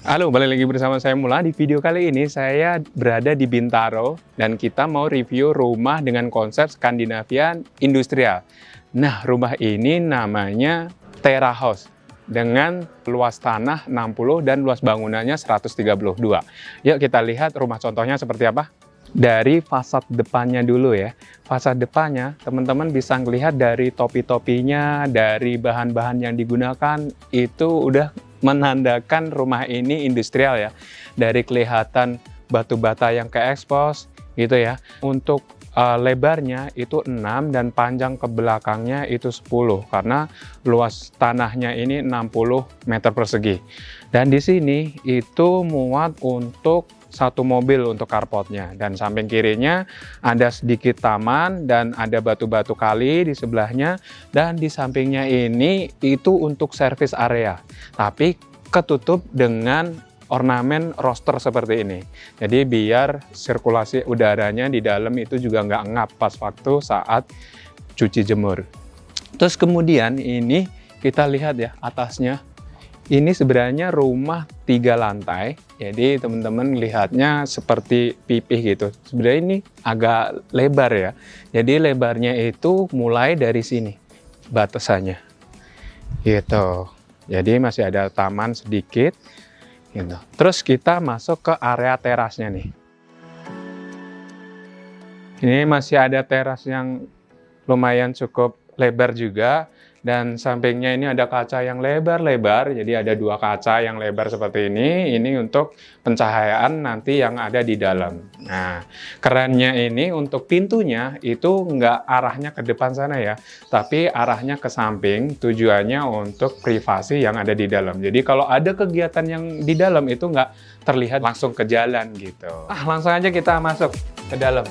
Halo, balik lagi bersama saya Mula. Di video kali ini saya berada di Bintaro dan kita mau review rumah dengan konsep Skandinavian industrial. Nah, rumah ini namanya Terra House dengan luas tanah 60 dan luas bangunannya 132. Yuk kita lihat rumah contohnya seperti apa. Dari fasad depannya dulu ya. Fasad depannya teman-teman bisa melihat dari topi-topinya, dari bahan-bahan yang digunakan itu udah menandakan rumah ini industrial ya. Dari kelihatan batu bata yang ke-expose gitu ya. Untuk lebarnya itu 6 dan panjang ke belakangnya itu 10 karena luas tanahnya ini 60 meter persegi. Dan di sini itu muat untuk satu mobil untuk carportnya, dan samping kirinya ada sedikit taman dan ada batu-batu kali di sebelahnya, dan di sampingnya ini itu untuk service area tapi ketutup dengan ornamen roster seperti ini. Jadi biar sirkulasi udaranya di dalam itu juga nggak ngap pas waktu saat cuci jemur. Terus kemudian ini kita lihat ya atasnya. Ini sebenarnya rumah 3 lantai, jadi teman-teman lihatnya seperti pipih gitu. Sebenarnya ini agak lebar ya, jadi lebarnya itu mulai dari sini batasannya, gitu. Jadi masih ada taman sedikit, gitu. Terus kita masuk ke area terasnya nih. Ini masih ada teras yang lumayan cukup lebar juga. Dan sampingnya ini ada kaca yang lebar-lebar, jadi ada 2 kaca yang lebar seperti ini untuk pencahayaan nanti yang ada di dalam. Nah, kerennya ini untuk pintunya itu nggak arahnya ke depan sana ya, tapi arahnya ke samping, tujuannya untuk privasi yang ada di dalam. Jadi kalau ada kegiatan yang di dalam itu nggak terlihat langsung ke jalan gitu. Langsung aja kita masuk ke dalam.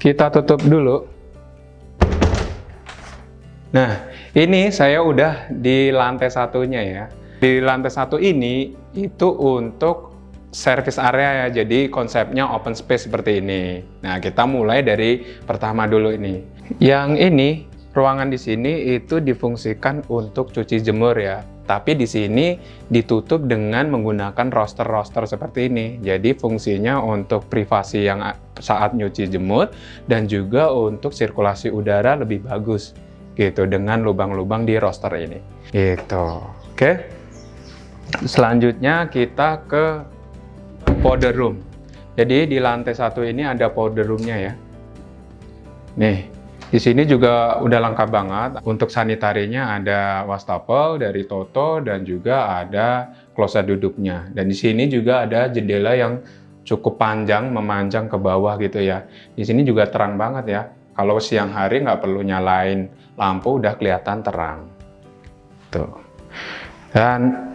Kita tutup dulu. Nah, ini saya udah di lantai satunya ya. Di lantai satu ini itu untuk service area ya, jadi konsepnya open space seperti ini. Nah, kita mulai dari pertama dulu ini. Yang ini, ruangan di sini itu difungsikan untuk cuci jemur ya. Tapi di sini ditutup dengan menggunakan roster-roster seperti ini. Jadi fungsinya untuk privasi yang saat nyuci jemur dan juga untuk sirkulasi udara lebih bagus gitu dengan lubang-lubang di roster ini. Gitu. Oke. Selanjutnya kita ke powder room. Jadi di lantai satu ini ada powder roomnya ya. Nih. Di sini juga udah lengkap banget. Untuk sanitarinya ada wastafel dari Toto dan juga ada kloset duduknya. Dan di sini juga ada jendela yang cukup panjang memanjang ke bawah gitu ya. Di sini juga terang banget ya. Kalau siang hari nggak perlu nyalain lampu, udah kelihatan terang. Tuh. Dan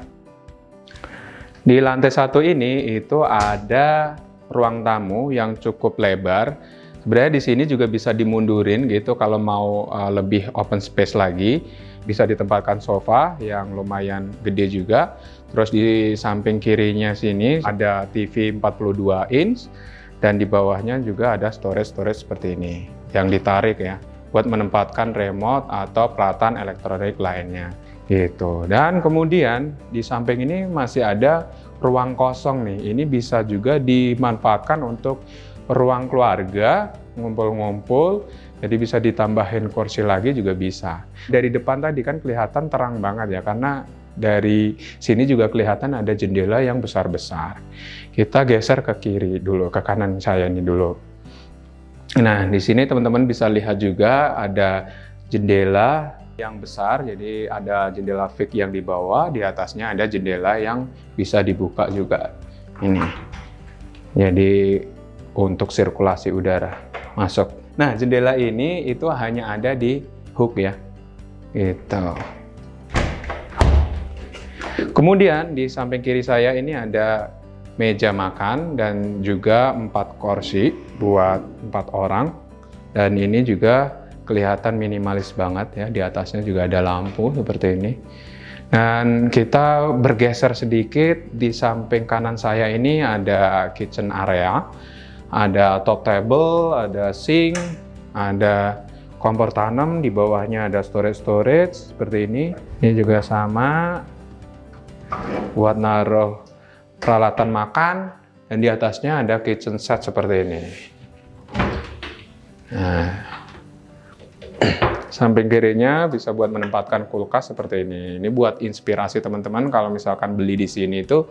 di lantai satu ini itu ada ruang tamu yang cukup lebar. Sebenarnya di sini juga bisa dimundurin gitu kalau mau lebih open space lagi. Bisa ditempatkan sofa yang lumayan gede juga. Terus di samping kirinya sini ada TV 42 inch. Dan di bawahnya juga ada storage seperti ini. Yang ditarik ya, buat menempatkan remote atau peralatan elektronik lainnya. Gitu. Dan kemudian di samping ini masih ada ruang kosong nih. Ini bisa juga dimanfaatkan untuk ruang keluarga, ngumpul-ngumpul, jadi bisa ditambahin kursi lagi juga bisa. Dari depan tadi kan kelihatan terang banget ya, karena dari sini juga kelihatan ada jendela yang besar-besar. Kita geser ke kiri dulu, ke kanan saya ini dulu. Nah, di sini teman-teman bisa lihat juga ada jendela yang besar, jadi ada jendela fix yang di bawah, di atasnya ada jendela yang bisa dibuka juga. Ini. Jadi untuk sirkulasi udara masuk. Nah, jendela ini itu hanya ada di hook ya. Gitu. Kemudian di samping kiri saya ini ada meja makan dan juga 4 kursi buat 4 orang. Dan ini juga kelihatan minimalis banget ya. Di atasnya juga ada lampu seperti ini. Dan kita bergeser sedikit, di samping kanan saya ini ada kitchen area. ada top table, ada sink, ada kompor tanam, di bawahnya ada storage seperti ini. Ini juga sama buat naruh peralatan makan, dan di atasnya ada kitchen set seperti ini. Nah, samping kirinya bisa buat menempatkan kulkas seperti ini. Ini buat inspirasi teman-teman kalau misalkan beli di sini itu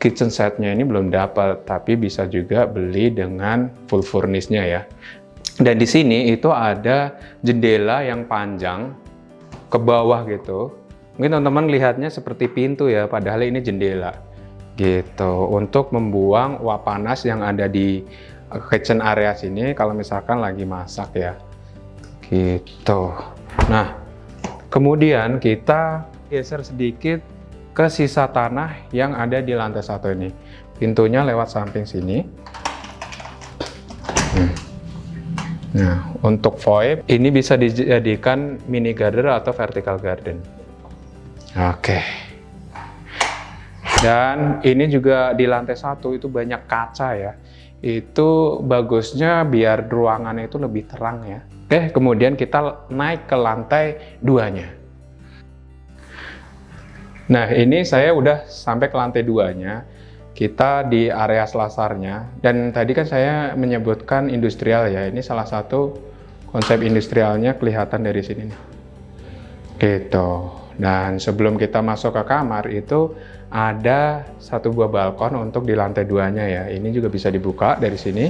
kitchen setnya ini belum dapat, tapi bisa juga beli dengan full furnish-nya ya. Dan di sini itu ada jendela yang panjang ke bawah gitu. Mungkin teman-teman lihatnya seperti pintu ya, padahal ini jendela gitu, untuk membuang uap panas yang ada di kitchen area sini kalau misalkan lagi masak ya gitu. Nah, kemudian kita geser sedikit ke sisa tanah yang ada di lantai 1 ini. Pintunya lewat samping sini. Nah, untuk void ini bisa dijadikan mini garden atau vertical garden. Oke. Dan ini juga di lantai 1 itu banyak kaca ya. Itu bagusnya biar ruangannya itu lebih terang ya. Oke, kemudian kita naik ke lantai 2-nya. Nah, ini saya udah sampai ke lantai 2-nya. Kita di area selasarnya, dan tadi kan saya menyebutkan industrial ya, ini salah satu konsep industrialnya kelihatan dari sini nih. Gitu. Dan sebelum kita masuk ke kamar itu ada satu buah balkon untuk di lantai 2-nya ya. Ini juga bisa dibuka dari sini.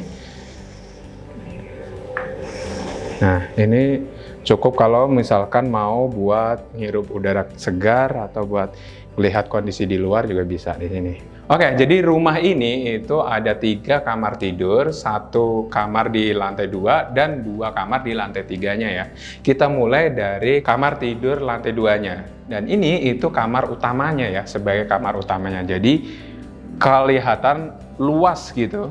Nah, ini cukup kalau misalkan mau buat ngirup udara segar atau buat melihat kondisi di luar juga bisa di sini. Oke, jadi rumah ini itu ada 3 kamar tidur, 1 kamar di lantai 2 dan 2 kamar di lantai 3-nya ya. Kita mulai dari kamar tidur lantai 2-nya. Dan ini itu kamar utamanya ya, sebagai kamar utamanya. Jadi kelihatan luas gitu.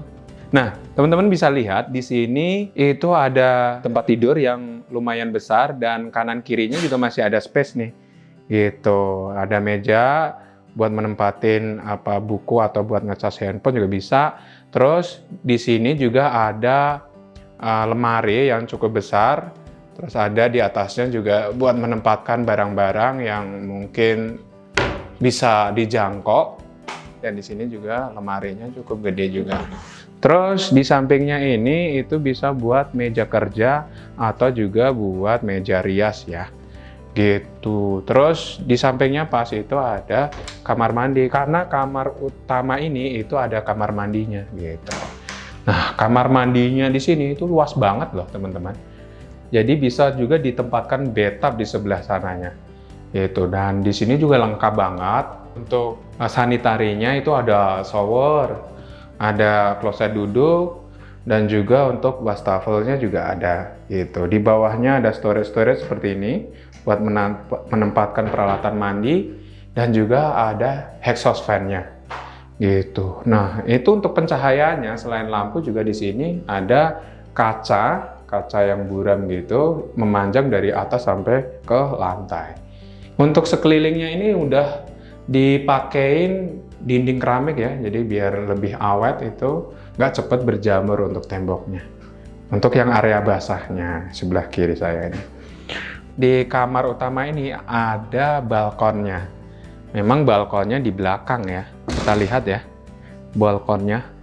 Nah, teman-teman bisa lihat di sini itu ada tempat tidur yang lumayan besar dan kanan kirinya juga masih ada space nih. Gitu. Ada meja buat menempatin buku atau buat ngecas handphone juga bisa. Terus di sini juga ada lemari yang cukup besar. Terus ada di atasnya juga buat menempatkan barang-barang yang mungkin bisa dijangkau. Dan di sini juga lemarinya cukup gede juga. Terus di sampingnya ini itu bisa buat meja kerja atau juga buat meja rias ya. Gitu. Terus di sampingnya pas itu ada kamar mandi, karena kamar utama ini itu ada kamar mandinya gitu. Nah, kamar mandinya di sini itu luas banget loh teman-teman. Jadi bisa juga ditempatkan bathtub di sebelah sananya. Gitu. Dan di sini juga lengkap banget. Untuk sanitarinya itu ada shower, ada kloset duduk, dan juga untuk wastafelnya juga ada gitu. Di bawahnya ada storage seperti ini buat menempatkan peralatan mandi, dan juga ada exhaust fan-nya gitu. Nah, itu untuk pencahayaannya selain lampu juga di sini ada kaca yang buram gitu memanjang dari atas sampai ke lantai. Untuk sekelilingnya ini udah dipakein dinding keramik ya, jadi biar lebih awet, itu nggak cepat berjamur untuk temboknya. Untuk yang area basahnya sebelah kiri saya ini. Di kamar utama ini ada balkonnya. Memang balkonnya di belakang ya. Kita lihat ya balkonnya.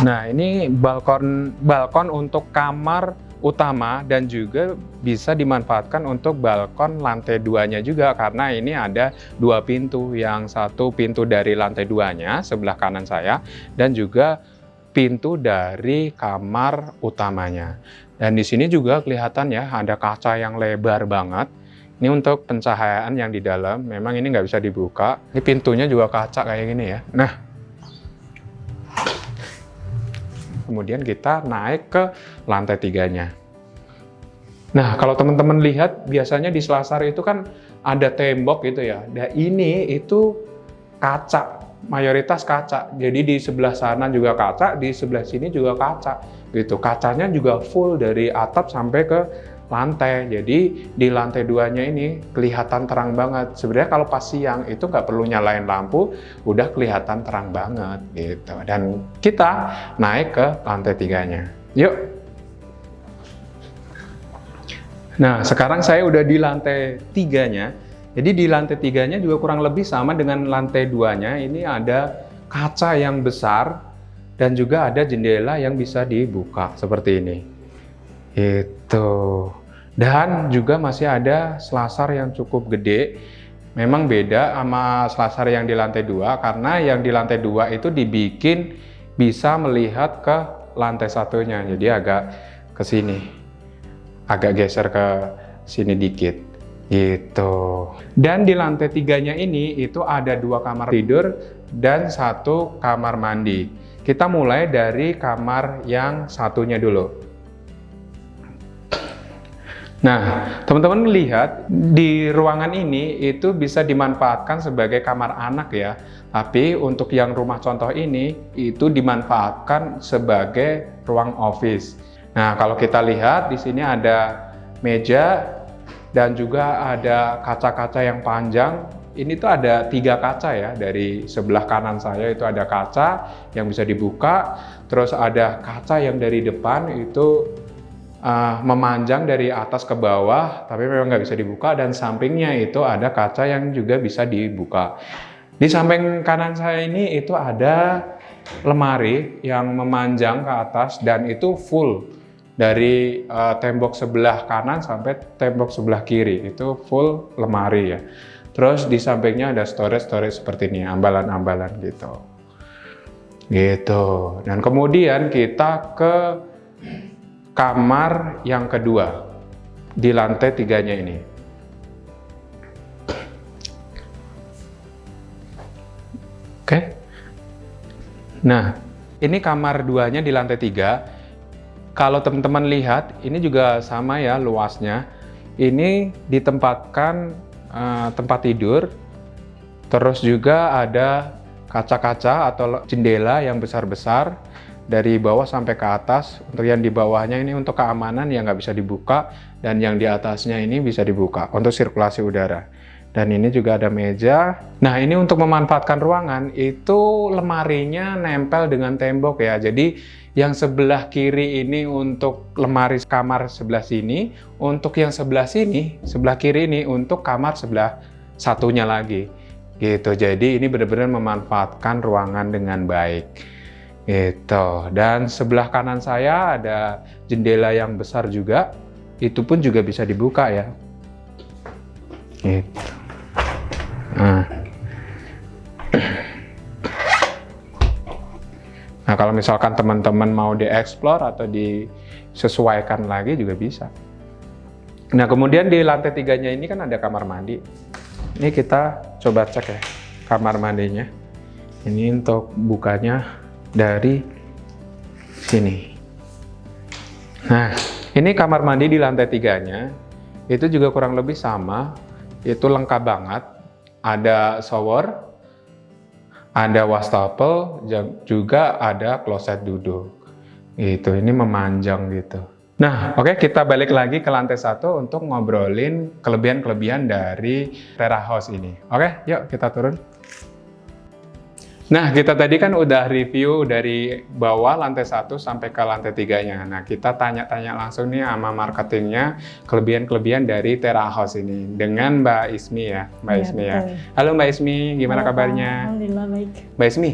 Nah, ini balkon untuk kamar utama dan juga bisa dimanfaatkan untuk balkon lantai 2-nya juga, karena ini ada 2 pintu. Yang satu pintu dari lantai 2-nya sebelah kanan saya, dan juga pintu dari kamar utamanya. Dan di sini juga kelihatan ya ada kaca yang lebar banget. Ini untuk pencahayaan yang di dalam. Memang ini nggak bisa dibuka. Ini pintunya juga kaca kayak gini ya. Nah, kemudian kita naik ke lantai 3-nya. Nah, kalau teman-teman lihat, biasanya di selasar itu kan ada tembok gitu ya. Nah, ini itu kaca, mayoritas kaca. Jadi di sebelah sana juga kaca, di sebelah sini juga kaca. Gitu. Kacanya juga full dari atap sampai ke lantai. Jadi di lantai 2-nya ini kelihatan terang banget. Sebenarnya kalau pas siang itu nggak perlu nyalain lampu, udah kelihatan terang banget gitu. Dan kita naik ke lantai 3-nya. Yuk. Nah, sekarang saya udah di lantai 3-nya. Jadi di lantai 3-nya juga kurang lebih sama dengan lantai 2-nya. Ini ada kaca yang besar dan juga ada jendela yang bisa dibuka seperti ini. Itu. Dan juga masih ada selasar yang cukup gede. Memang beda sama selasar yang di lantai 2 karena yang di lantai 2 itu dibikin bisa melihat ke lantai 1-nya. Jadi agak ke sini. Agak geser ke sini dikit. Gitu. Dan di lantai 3-nya ini itu ada 2 kamar tidur dan 1 kamar mandi. Kita mulai dari kamar yang satunya dulu. Nah, teman-teman lihat di ruangan ini itu bisa dimanfaatkan sebagai kamar anak ya. Tapi untuk yang rumah contoh ini itu dimanfaatkan sebagai ruang office. Nah, kalau kita lihat di sini ada meja dan juga ada kaca-kaca yang panjang. Ini tuh ada 3 kaca ya, dari sebelah kanan saya itu ada kaca yang bisa dibuka, terus ada kaca yang dari depan itu memanjang dari atas ke bawah, tapi memang nggak bisa dibuka, dan sampingnya itu ada kaca yang juga bisa dibuka. Di samping kanan saya ini itu ada lemari yang memanjang ke atas dan itu full dari tembok sebelah kanan sampai tembok sebelah kiri, itu full lemari ya. Terus di sampingnya ada storage seperti ini, ambalan-ambalan gitu. Gitu. Dan kemudian kita ke kamar yang kedua di lantai 3-nya ini. Oke. Nah, ini kamar 2-nya di lantai 3. Kalau teman-teman lihat, ini juga sama ya luasnya. Ini ditempatkan tempat tidur, terus juga ada kaca-kaca atau jendela yang besar-besar dari bawah sampai ke atas. Untuk yang di bawahnya ini untuk keamanan yang nggak bisa dibuka, dan yang di atasnya ini bisa dibuka untuk sirkulasi udara. Dan ini juga ada meja. Nah, ini untuk memanfaatkan ruangan itu lemarinya nempel dengan tembok ya. Jadi yang sebelah kiri ini untuk lemari kamar sebelah sini, untuk yang sebelah sini, sebelah kiri ini untuk kamar sebelah satunya lagi. Gitu. Jadi ini benar-benar memanfaatkan ruangan dengan baik. Gitu. Dan sebelah kanan saya ada jendela yang besar juga. Itu pun juga bisa dibuka ya. Gitu. Nah, kalau misalkan teman-teman mau dieksplor atau disesuaikan lagi juga bisa. Nah, kemudian di lantai 3-nya ini kan ada kamar mandi. Ini kita coba cek ya kamar mandinya. Ini untuk bukanya dari sini. Nah, ini kamar mandi di lantai 3-nya. Itu juga kurang lebih sama. Itu lengkap banget. Ada shower, ada wastafel, juga ada kloset duduk. Itu ini memanjang gitu. Nah, oke, kita balik lagi ke lantai 1 untuk ngobrolin kelebihan-kelebihan dari Tera House ini. Oke, yuk kita turun. Nah, kita tadi kan udah review dari bawah lantai 1 sampai ke lantai 3-nya. Nah, kita tanya-tanya langsung nih sama marketingnya kelebihan-kelebihan dari Tera House ini dengan Mbak Ismi ya. Mbak Ismi ya. Halo Mbak Ismi, gimana kabarnya? Alhamdulillah baik. Mbak Ismi,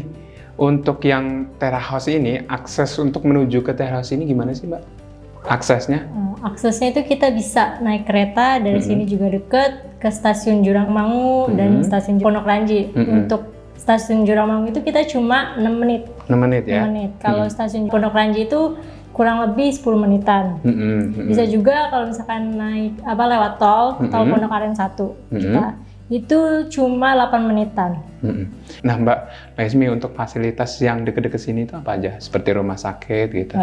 untuk yang Tera House ini, akses untuk menuju ke Tera House ini gimana sih Mbak? Aksesnya? Aksesnya itu kita bisa naik kereta dari sini juga deket ke stasiun Jurangmangu dan stasiun Pondok Ranji. Untuk stasiun Jurangmangu itu kita cuma 6 menit. 6 menit ya? 6 menit. Kalau stasiun Pondok Ranji itu kurang lebih 10 menitan. Bisa juga kalau misalkan naik lewat tol Pondok Aren 1 kita. Itu cuma 8 menitan. Nah Mbak Ismi, untuk fasilitas yang deket-deket sini itu apa aja? Seperti rumah sakit gitu?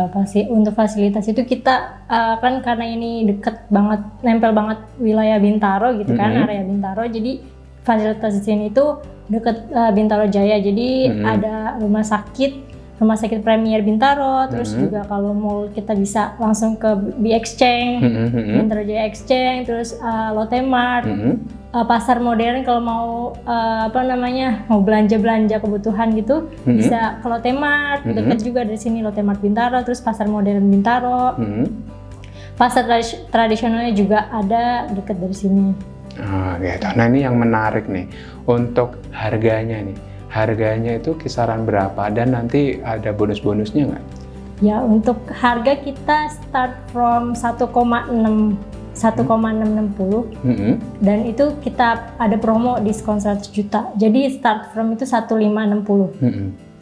Untuk fasilitas itu kita kan karena ini deket banget, nempel banget wilayah Bintaro gitu kan, area Bintaro. Jadi fasilitas di sini itu deket Bintaro Jaya. Jadi ada rumah sakit, Rumah Sakit Premier Bintaro, terus juga kalau mall kita bisa langsung ke B-Exchange, Bintaro Jaya Exchange, terus Lotte Mart, pasar modern kalau mau mau belanja kebutuhan gitu, bisa ke Lotte Mart, dekat juga dari sini Lotte Mart Bintaro, terus pasar modern Bintaro. Pasar tradisionalnya juga ada dekat dari sini. Oh, gitu. Nah ini yang menarik nih, untuk harganya nih. Harganya itu kisaran berapa dan nanti ada bonus-bonusnya nggak? Ya, untuk harga kita start from 1,660 dan itu kita ada promo diskon 100 juta. Jadi start from itu 1560.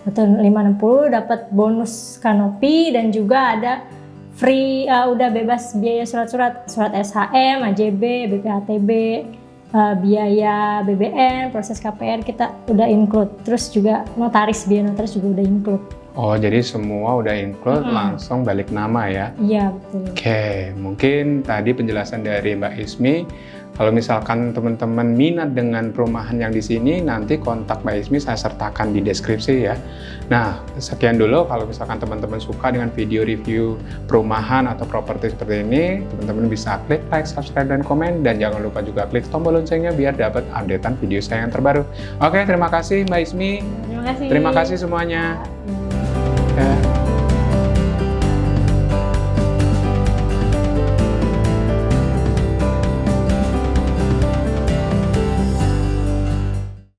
1560 dapat bonus kanopi dan juga ada free, udah bebas biaya surat SHM, AJB, BPHTB, biaya BBM, proses KPR kita udah include. Terus juga biaya notaris juga udah include. Oh, jadi semua udah include, langsung balik nama ya? Iya, betul. Oke, mungkin tadi penjelasan dari Mbak Ismi. Kalau misalkan teman-teman minat dengan perumahan yang di sini, nanti kontak Mbak Ismi saya sertakan di deskripsi ya. Nah, sekian dulu. Kalau misalkan teman-teman suka dengan video review perumahan atau properti seperti ini, teman-teman bisa klik like, subscribe, dan komen. Dan jangan lupa juga klik tombol loncengnya biar dapat updatean video saya yang terbaru. Oke, terima kasih Mbak Ismi. Terima kasih. Terima kasih semuanya. Ya.